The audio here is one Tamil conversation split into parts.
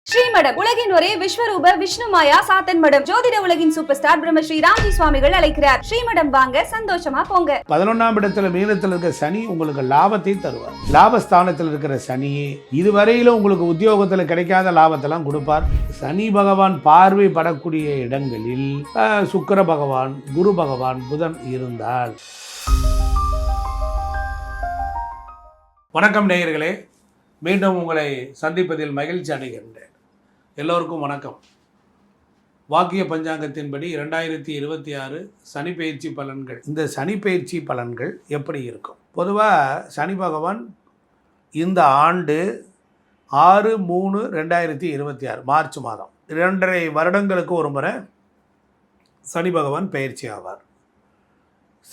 ஸ்ரீமடம் உலகின் ஒரே விஸ்வரூப விஷ்ணுமாயா சாத்தன் மடம். ஜோதிட உலகின் சூப்பர் ஸ்டார் பிரம்மஸ்ரீ ராம்ஜி சுவாமிகள் அழைக்கிறார். ஸ்ரீமடம் வாங்க, சந்தோஷமா போங்க. 11ஆம் இடத்துல மீனத்தில் இருக்கிற சனி உங்களுக்கு லாபத்தை தருவார். லாபஸ்தானத்தில் இருக்கிற சனி இதுவரையிலும் உங்களுக்கு உத்தியோகத்தில் கிடைக்காத லாபத்தெல்லாம் கொடுப்பார். சனி பகவான் பார்வை படக்கூடிய இடங்களில் சுக்கிர பகவான், குரு பகவான், புதன் இருந்தால். வணக்கம் நேயர்களே, மீண்டும் உங்களை சந்திப்பதில் மகிழ்ச்சி அடைகின்றேன். எல்லோருக்கும் வணக்கம். வாக்கிய பஞ்சாங்கத்தின்படி 2026 சனி பயிற்சி பலன்கள். இந்த சனி பயிற்சி பலன்கள் எப்படி இருக்கும்? பொதுவாக சனி பகவான் இந்த ஆண்டு 6/3/2026 மார்ச் மாதம் 2.5 வருடங்களுக்கு ஒரு முறை சனி பகவான் பயிற்சி ஆவார்.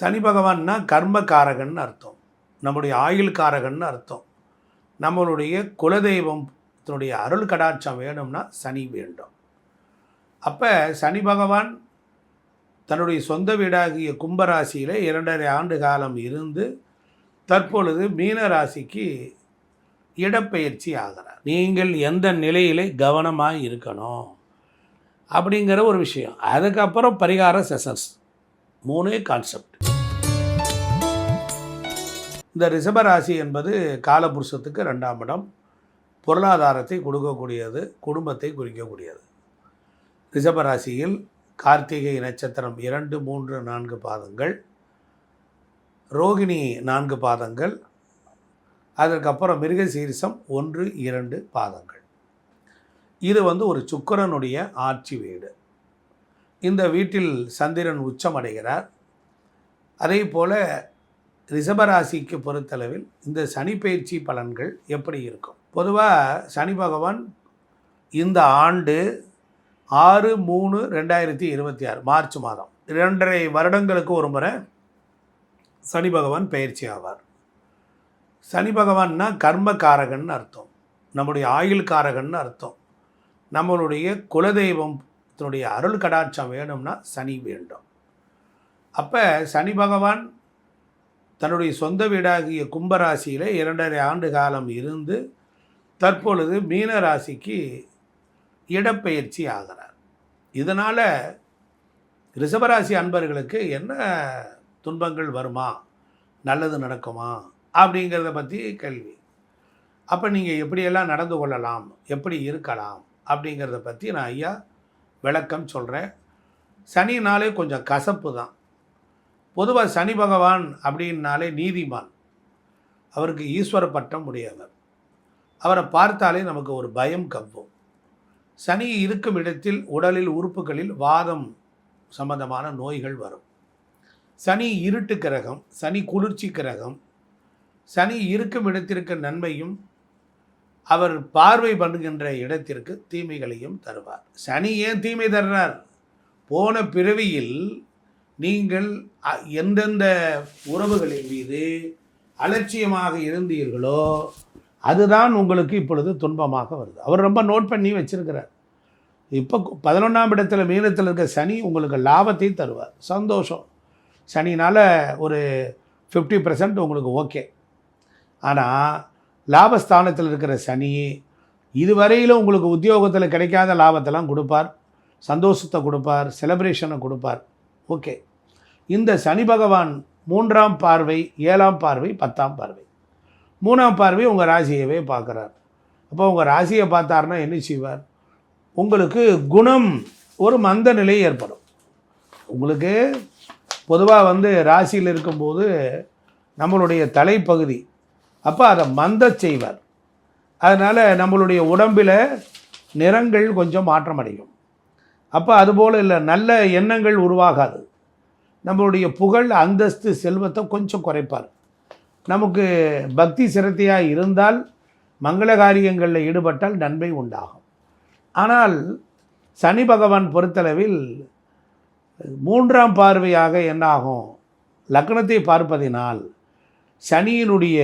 சனி பகவான்னா கர்மகாரகன் அர்த்தம், நம்முடைய ஆயுள் காரகன் அர்த்தம். நம்மளுடைய குலதெய்வத்தினுடைய அருள் கடாட்சம் வேணும்னா சனி வேண்டும். அப்போ சனி பகவான் தன்னுடைய சொந்த வீடாகிய கும்பராசியில் 2.5 ஆண்டு காலம் இருந்து தற்பொழுது மீன ராசிக்கு இடப்பெயர்ச்சி ஆகிறார். நீங்கள் எந்த நிலையிலே கவனமாக இருக்கணும் அப்படிங்கிற ஒரு விஷயம். அதுக்கப்புறம் பரிகார செஷன்ஸ் 3 கான்செப்ட். இந்த ரிஷபராசி என்பது காலபுருஷத்துக்கு 2ஆம் இடம், பொருளாதாரத்தை கொடுக்கக்கூடியது, குடும்பத்தை குறிக்கக்கூடியது. ரிஷபராசியில் கார்த்திகை நட்சத்திரம் 2, 3, 4 பாதங்கள், ரோகிணி 4 பாதங்கள், அதற்கப்புறம் மிருகசீரிசம் 1, 2 பாதங்கள். இது ஒரு சுக்கிரனுடைய ஆட்சி வீடு. இந்த வீட்டில் சந்திரன் உச்சமடைகிறார். அதே போல் ரிஷபராசிக்கு பொறுத்தளவில் இந்த சனி பயிற்சி பலன்கள் எப்படி இருக்கும்? பொதுவாக சனி பகவான் இந்த ஆண்டு 6/3/2026 மார்ச் மாதம் 2.5 வருடங்களுக்கு ஒரு முறை சனி பகவான் பயிற்சி ஆவார். சனி பகவான்னா கர்மகாரகன் அர்த்தம், நம்முடைய ஆயுள் காரகன் அர்த்தம். நம்மளுடைய குலதெய்வத்தினுடைய அருள் கடாட்சம் வேணும்னா சனி வேண்டும். அப்போ சனி பகவான் தன்னுடைய சொந்த வீடாகிய கும்பராசியில் 2.5 ஆண்டு காலம் இருந்து தற்பொழுது மீன ராசிக்கு இடப்பெயர்ச்சி ஆகிறார். இதனால் ரிஷபராசி அன்பர்களுக்கு என்ன துன்பங்கள் வருமா, நல்லது நடக்குமா அப்படிங்கிறத பற்றி கேள்வி. அப்போ நீங்கள் எப்படியெல்லாம் நடந்து கொள்ளலாம், எப்படி இருக்கலாம் அப்படிங்கிறத பற்றி நான் ஐயா விளக்கம் சொல்கிறேன். சனினாலே கொஞ்சம் கசப்பு தான். பொதுவாக சனி பகவான் அப்படின்னாலே நீதிமான், அவருக்கு ஈஸ்வர பட்டம் உடையவர். அவரை பார்த்தாலே நமக்கு ஒரு பயம் கவ்வும். சனி இருக்கும் இடத்தில் உடலில் உறுப்புகளில் வாதம் சம்பந்தமான நோய்கள் வரும். சனி இருட்டு கிரகம், சனி குளிர்ச்சி கிரகம். சனி இருக்கும் இடத்திற்கு நன்மையும், அவர் பார்வை பண்ணுகின்ற இடத்திற்கு தீமைகளையும் தருவார். சனி ஏன் தீமை தர்றார்? போன பிறவியில் நீங்கள் எந்தெந்த உறவுகளின் மீது அலட்சியமாக இருந்தீர்களோ அதுதான் உங்களுக்கு இப்பொழுது துன்பமாக வருது. அவர் ரொம்ப நோட் பண்ணி வச்சிருக்கிறார். இப்போ 11ஆம் இடத்துல மீனத்தில் இருக்க சனி உங்களுக்கு லாபத்தை தருவார். சந்தோஷம். சனினால் ஒரு 50% உங்களுக்கு ஓகே. ஆனால் லாபஸ்தானத்தில் இருக்கிற சனி இதுவரையிலும் உங்களுக்கு உத்தியோகத்தில் கிடைக்காத லாபத்தெல்லாம் கொடுப்பார், சந்தோஷத்தை கொடுப்பார், செலிப்ரேஷனை கொடுப்பார். ஓகே. இந்த சனி பகவான் 3ஆம் பார்வை, 7ஆம் பார்வை, 10ஆம் பார்வை, 3ஆம் பார்வை உங்கள் ராசியவே பார்க்குறார். அப்போ உங்கள் ராசியை பார்த்தாருன்னா என்ன செய்வார்? உங்களுக்கு குணம் ஒரு மந்த நிலை ஏற்படும். உங்களுக்கு பொதுவாக ராசியில் இருக்கும்போது நம்மளுடைய தலைப்பகுதி, அப்போ அதை மந்த செய்வார். அதனால் நம்மளுடைய உடம்பில் நிறங்கள் கொஞ்சம் மாற்றம் அடையும். அப்போ அதுபோல் இல்லை, நல்ல எண்ணங்கள் உருவாகாது. நம்மளுடைய புகழ், அந்தஸ்து, செல்வத்தை கொஞ்சம் குறைப்பார். நமக்கு பக்தி சிரத்தையாக இருந்தால், மங்கள காரியங்களில் ஈடுபட்டால் நன்மை உண்டாகும். ஆனால் சனி பகவான் பொறுத்தளவில் 3ஆம் பார்வையாக என்னாகும்? லக்னத்தை பார்ப்பதினால் சனியினுடைய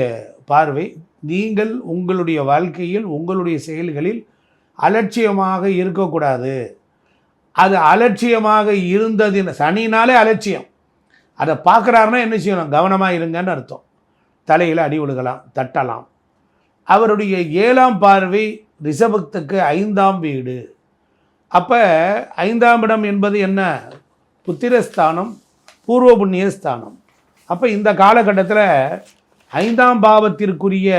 பார்வை நீங்கள் உங்களுடைய வாழ்க்கையில், உங்களுடைய செயல்களில் அலட்சியமாக இருக்கக்கூடாது. அது அலட்சியமாக இருந்ததின் சனினாலே அலட்சியம். அதை பார்க்குறாருன்னா என்ன செய்யணும்? கவனமாக இருங்கன்னு அர்த்தம். தலையில் அடி விழுகலாம், தட்டலாம். அவருடைய 7ஆம் பார்வை ரிஷபத்துக்கு 5ஆம் வீடு. அப்போ 5ஆம் இடம் என்பது என்ன? புத்திரஸ்தானம், பூர்வ புண்ணிய ஸ்தானம். அப்போ இந்த காலகட்டத்தில் 5ஆம் பாவத்திற்குரிய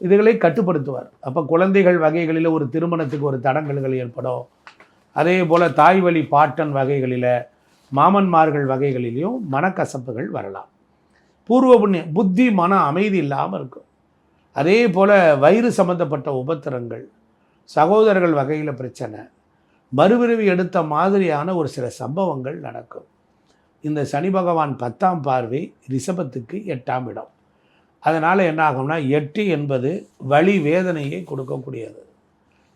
இதுகளை கட்டுப்படுத்துவார். அப்போ குழந்தைகள் வகைகளில் ஒரு திருமணத்துக்கு ஒரு தடங்கல்கள் ஏற்படும். அதே போல் தாய் வழி பாட்டன் வகைகளில், மாமன்மார்கள் வகைகளிலையும் மனக்கசப்புகள் வரலாம். பூர்வ புண்ணிய புத்தி மன அமைதி இல்லாமல் இருக்கும். அதே போல் வயிறு சம்பந்தப்பட்ட உபத்திரங்கள், சகோதரர்கள் வகையில் பிரச்சனை, மறுபிறவி எடுத்த மாதிரியான ஒரு சில சம்பவங்கள் நடக்கும். இந்த சனி பகவான் 10ஆம் பார்வை ரிஷபத்துக்கு 8ஆம் இடம். அதனால் என்ன ஆகும்னா 8 என்பது வலி வேதனையை கொடுக்கக்கூடியது.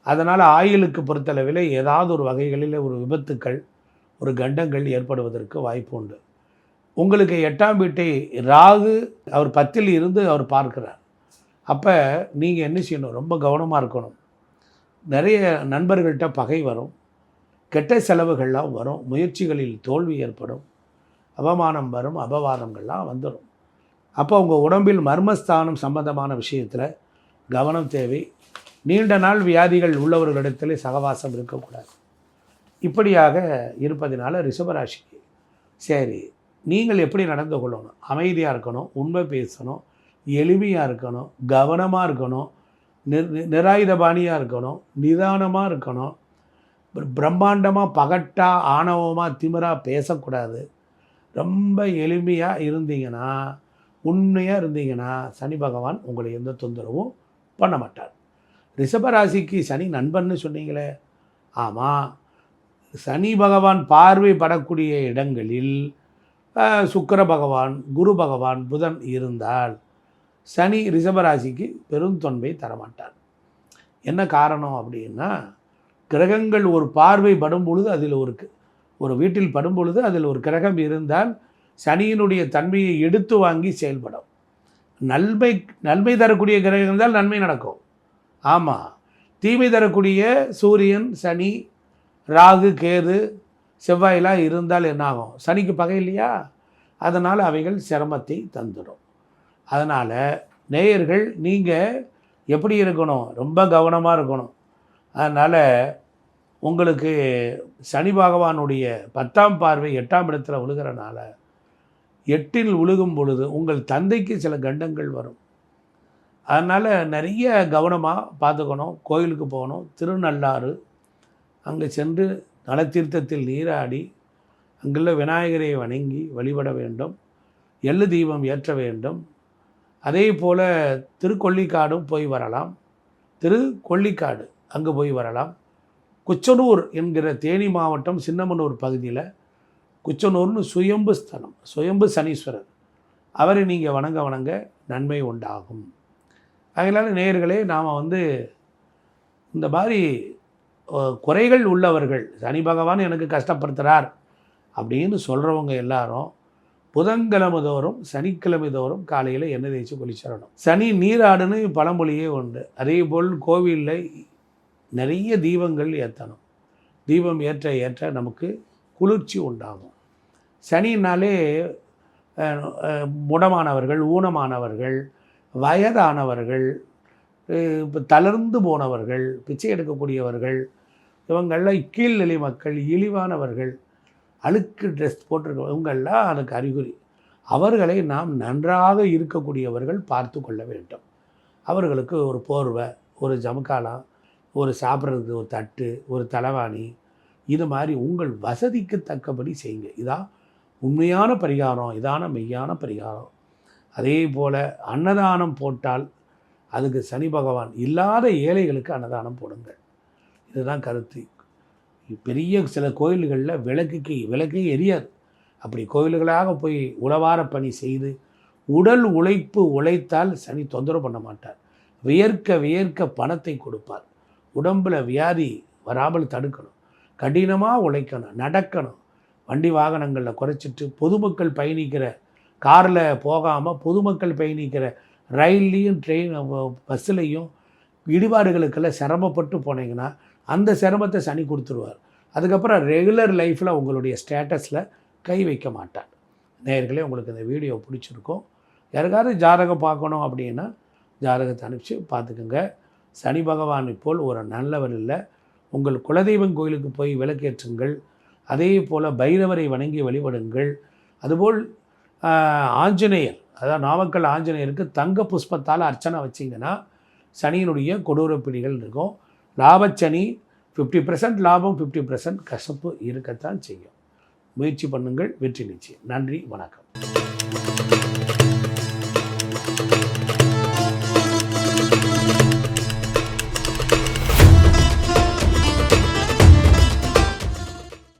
அதனால் ஆயுளுக்கு பொறுத்தளவில் ஏதாவது ஒரு வகைகளில் ஒரு விபத்துக்கள், ஒரு கண்டங்கள் ஏற்படுவதற்கு வாய்ப்பு உண்டு. உங்களுக்கு 8ஆம் வீட்டை ராகு அவர் 10ல் இருந்து அவர் பார்க்கிறார். அப்போ நீங்கள் என்ன செய்யணும்? ரொம்ப கவனமாக இருக்கணும். நிறைய நண்பர்கள்ட்ட பகை வரும், கெட்ட செலவுகள்லாம் வரும், முயற்சிகளில் தோல்வி ஏற்படும், அவமானம் வரும், அபவாதங்கள்லாம் வந்துடும். அப்போ உங்கள் உடம்பில் மர்மஸ்தானம் சம்பந்தமான விஷயத்தில் கவனம் தேவை. நீண்ட நாள் வியாதிகள் உள்ளவர்களிடத்தில் சகவாசம் இருக்கக்கூடாது. இப்படியாக இருப்பதினால ரிஷபராசிக்கு சரி, நீங்கள் எப்படி நடந்து கொள்ளணும்? அமைதியாக இருக்கணும், உண்மை பேசணும், எளிமையாக இருக்கணும், கவனமாக இருக்கணும், நிராயுதபாணியாக இருக்கணும், நிதானமாக இருக்கணும், பிரம்மாண்டமாக பகட்டாக ஆணவமாக திமிராக பேசக்கூடாது. ரொம்ப எளிமையாக இருந்தீங்கன்னா, உண்மையாக இருந்தீங்கன்னா சனி பகவான் உங்களை எந்த தொந்தரவும் பண்ண மாட்டார். ரிஷபராசிக்கு சனி நண்பன்னு சொன்னீங்களே, ஆமாம், சனி பகவான் பார்வை படக்கூடிய இடங்களில் சுக்கிர பகவான், குரு பகவான், புதன் இருந்தால் சனி ரிஷபராசிக்கு பெரும் தொன்பை தரமாட்டார். என்ன காரணம் அப்படின்னா, கிரகங்கள் ஒரு பார்வை படும் பொழுது அதில் ஒரு வீட்டில் படும் பொழுது அதில் ஒரு கிரகம் இருந்தால் சனியினுடைய தன்மையை எடுத்து வாங்கி செயல்படும். நன்மை தரக்கூடிய கிரகம் இருந்தால் நன்மை நடக்கும். ஆமாம், தீமை தரக்கூடிய சூரியன், சனி, ராகு, கேது, செவ்வாயெல்லாம் இருந்தால் என்னாகும்? சனிக்கு பகை இல்லையா? அதனால் அவைகள் சிரமத்தை தந்துடும். அதனால் நேயர்கள் நீங்கள் எப்படி இருக்கணும்? ரொம்ப கவனமாக இருக்கணும். அதனால் உங்களுக்கு சனி பகவானுடைய 10ஆம் பார்வை 8ஆம் இடத்துல விழுகிறனால 8ல் விழுகும் பொழுது உங்கள் தந்தைக்கு சில கண்டங்கள் வரும். அதனால் நிறைய கவனமாக பார்த்துக்கணும். கோயிலுக்கு போகணும், திருநள்ளாறு அங்கே சென்று நலத்தீர்த்தத்தில் நீராடி அங்குள்ள விநாயகரை வணங்கி வழிபட வேண்டும். எள்ளு தீபம் ஏற்ற வேண்டும். அதே போல் திருக்கொள்ளிக்காடும் போய் வரலாம். திருக்கொள்ளிக்காடு அங்கே போய் வரலாம். குச்சனூர் என்கிற தேனி மாவட்டம் சின்னமனூர் பகுதியில் குச்சனூர்னு சுயம்பு ஸ்தலம், சுயம்பு சனீஸ்வரர், அவரை நீங்கள் வணங்க நன்மை உண்டாகும். அதனால் நேயர்களே, நாம் இந்த மாதிரி குறைகள் உள்ளவர்கள், சனி பகவான் எனக்கு கஷ்டப்படுத்துகிறார் அப்படின்னு சொல்கிறவங்க எல்லாரும் புதன்கிழமை தோறும் சனிக்கிழமை தோறும் காலையில் எண்ணெய் தேய்ச்சி குளிச்சிடணும். சனி நீராடுன்னு பழமொழியே உண்டு. அதே போல் கோவிலில் நிறைய தீபங்கள் ஏற்றணும். தீபம் ஏற்ற ஏற்ற நமக்கு குளிர்ச்சி உண்டாகும். சனினாலே முடமானவர்கள், ஊனமானவர்கள், வயதானவர்கள், இப்போ தளர்ந்து போனவர்கள், பிச்சை எடுக்கக்கூடியவர்கள், இவங்கள்லாம் கீழ்நிலை மக்கள், இழிவானவர்கள், அழுக்கு ட்ரெஸ் போட்டிருக்க இவங்கள்லாம் அதுக்கு அறிகுறி. அவர்களை நாம் நன்றாக இருக்கக்கூடியவர்கள் பார்த்து கொள்ள வேண்டும். அவர்களுக்கு ஒரு போர்வை, ஒரு ஜமுக்காலம், ஒரு சாப்பிட்றதுக்கு ஒரு தட்டு, ஒரு தலைவாணி, இது மாதிரி உங்கள் வசதிக்கு தக்கபடி செய்யுங்க. இதான் உண்மையான பரிகாரம், இதான மெய்யான பரிகாரம். அதே போல் அன்னதானம் போட்டால் அதுக்கு சனி பகவான் இல்லாத ஏழைகளுக்கு அன்னதானம் போடுங்கள். இதுதான் கருத்து. பெரிய சில கோயில்களில் விளக்கே எரியாது. அப்படி கோயில்களாக போய் உழவார பணி செய்து உடல் உழைப்பு உழைத்தால் சனி தொந்தரவு பண்ண மாட்டார். வியர்க்க பணத்தை கொடுப்பார். உடம்பில் வியாதி வராமல் தடுக்கணும். கடினமாக உழைக்கணும், நடக்கணும். வண்டி வாகனங்களில் குறைச்சிட்டு பொதுமக்கள் பயணிக்கிற காரில் போகாமல் பொதுமக்கள் பயணிக்கிற ரயில்லையும் பஸ்ஸுலேயும் இடிபாடுகளுக்கெல்லாம் சிரமப்பட்டு போனீங்கன்னா அந்த சிரமத்தை சனி கொடுத்துருவார். அதுக்கப்புறம் ரெகுலர் லைஃப்பில் உங்களுடைய ஸ்டேட்டஸில் கை வைக்க மாட்டார். நேயர்களே, உங்களுக்கு இந்த வீடியோ பிடிச்சிருக்கும். யாருக்காவது ஜாதகம் பார்க்கணும் அப்படின்னா ஜாதகத்தை அனுப்பிச்சு பார்த்துக்குங்க. சனி பகவானை போல் ஒரு நல்லவர் இல்லை. உங்கள் குலதெய்வம் கோயிலுக்கு போய் விளக்கேற்றுங்கள். அதே போல் பைரவரை வணங்கி வழிபடுங்கள். அதுபோல் ஆஞ்சநேயர், அதாவது நாமக்கல் ஆஞ்சநேயருக்கு தங்க புஷ்பத்தால் அர்ச்சனை வச்சிங்கன்னா சனியினுடைய கொடூர பிடிகள் இருக்கும். லாபச்சனி 50% லாபம், 50% கசப்பு இருக்கத்தான் செய்யும். முயற்சி பண்ணுங்கள், வெற்றி நிச்சயம். நன்றி, வணக்கம்.